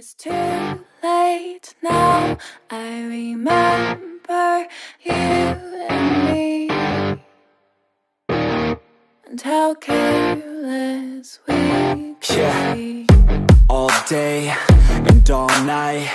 It's too late now. I remember you and me, and how careless we could be. All day and all night,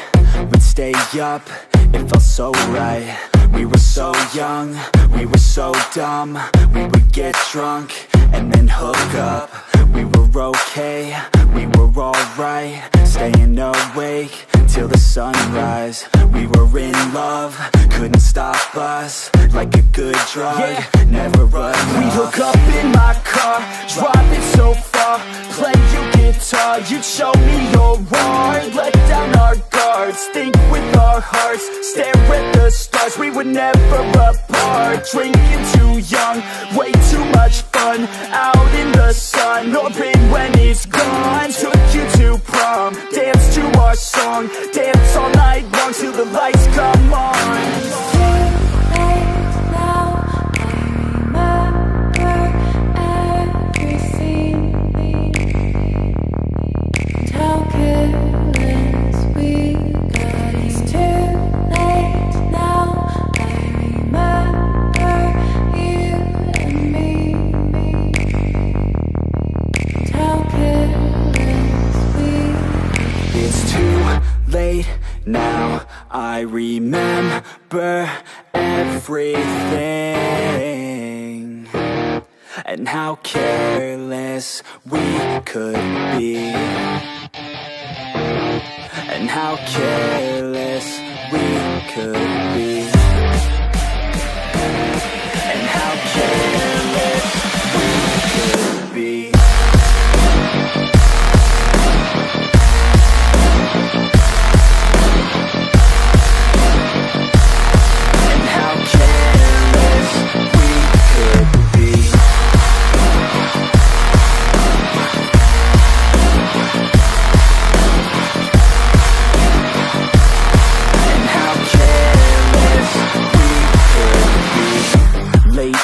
we'd stay up, it felt so right. We were so young, we were so dumb. We would get drunk and then hook up. We were okay, we were alright, staying awake till the sunrise. We were in love, couldn't stop us, like a good drug, never enough. We hook up in my car, driving so far, play your guitar, you'd show me your art. Let down our guards, think with our hearts, stare at the stars, we were never apart. Drinking too young, way too much fun, out in the sun, orbit when it's gone. Took you to prom, dance to our song, dance all night long till the lights come on. Now I remember everything, and how careless we could be, and how careless we could be, and how careless we could be.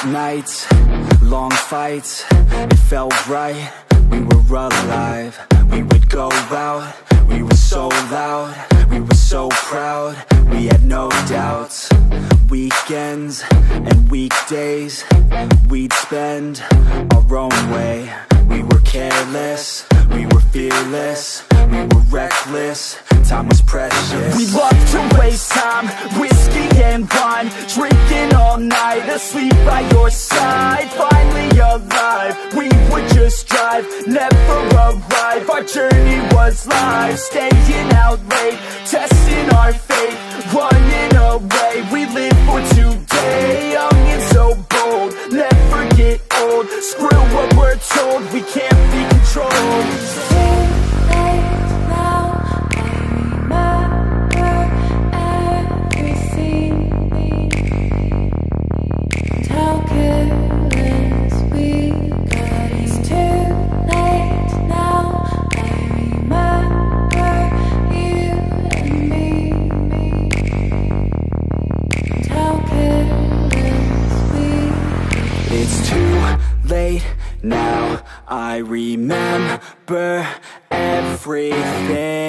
Nights, long fights, it felt right, we were alive. We would go out, we were so loud, we were so proud, we had no doubts. Weekends and weekdays, we'd spend our own way. We were careless, we were fearless, we were reckless, time was precious. We loved to waste time, whiskey and wine, drinking all night, asleep by your side. Finally alive, we would just drive, never arrive. Our journey was live, staying out late, testing our fate, running away. We live for today, young and so bold, never get old. Screw what we're told, we can't be controlled. Now I remember everything,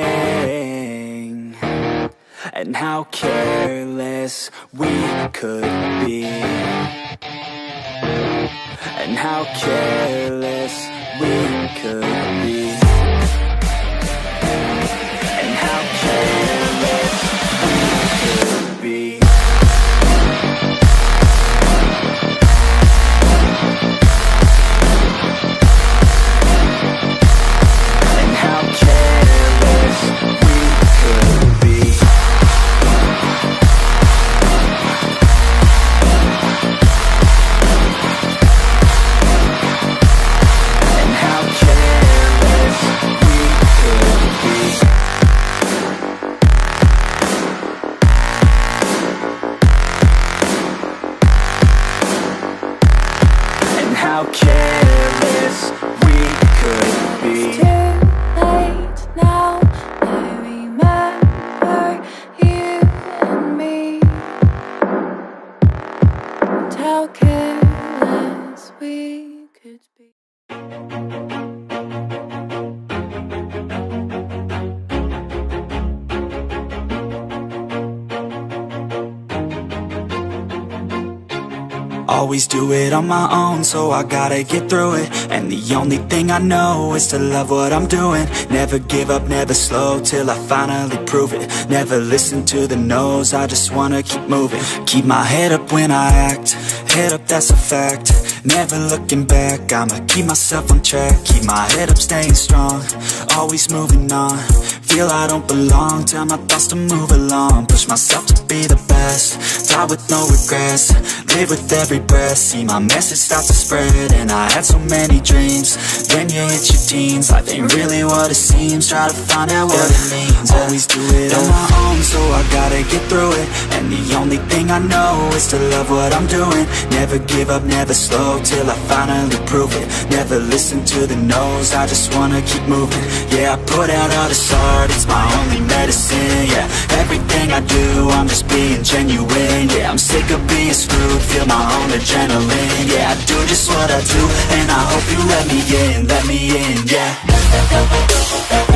and how careless we could be, and how careless we could be, and how careless we could be. How careless we could be. It's too late now, I remember you and me, and how careless we could be. always do it on my own, so I gotta get through it. And the only thing I know is to love what I'm doing. Never give up, never slow, till I finally prove it. Never listen to the no's, I just wanna keep moving. Keep my head up when I act, head up, that's a fact. Never looking back, I'ma keep myself on track. Keep my head up, staying strong, always moving on. Feel I don't belong, tell my thoughts to move along. Push myself to be the best, die with no regrets. Live with every breath, see my message start to spread. And I had so many dreams, then you hit your teens. Life ain't really what it seems, try to find out what it means. Always do it on my own, so I gotta get through it. And the only thing I know is to love what I'm doing. Never give up, never slow, till I finally prove it. Never listen to the no's, I just wanna keep moving. Yeah, I put out all this art, it's my only medicine. Yeah, everything I do, I'm just being genuine. Yeah, I'm sick of being screwed, feel my own adrenaline. Yeah, I do just what I do, and I hope you let me in, yeah.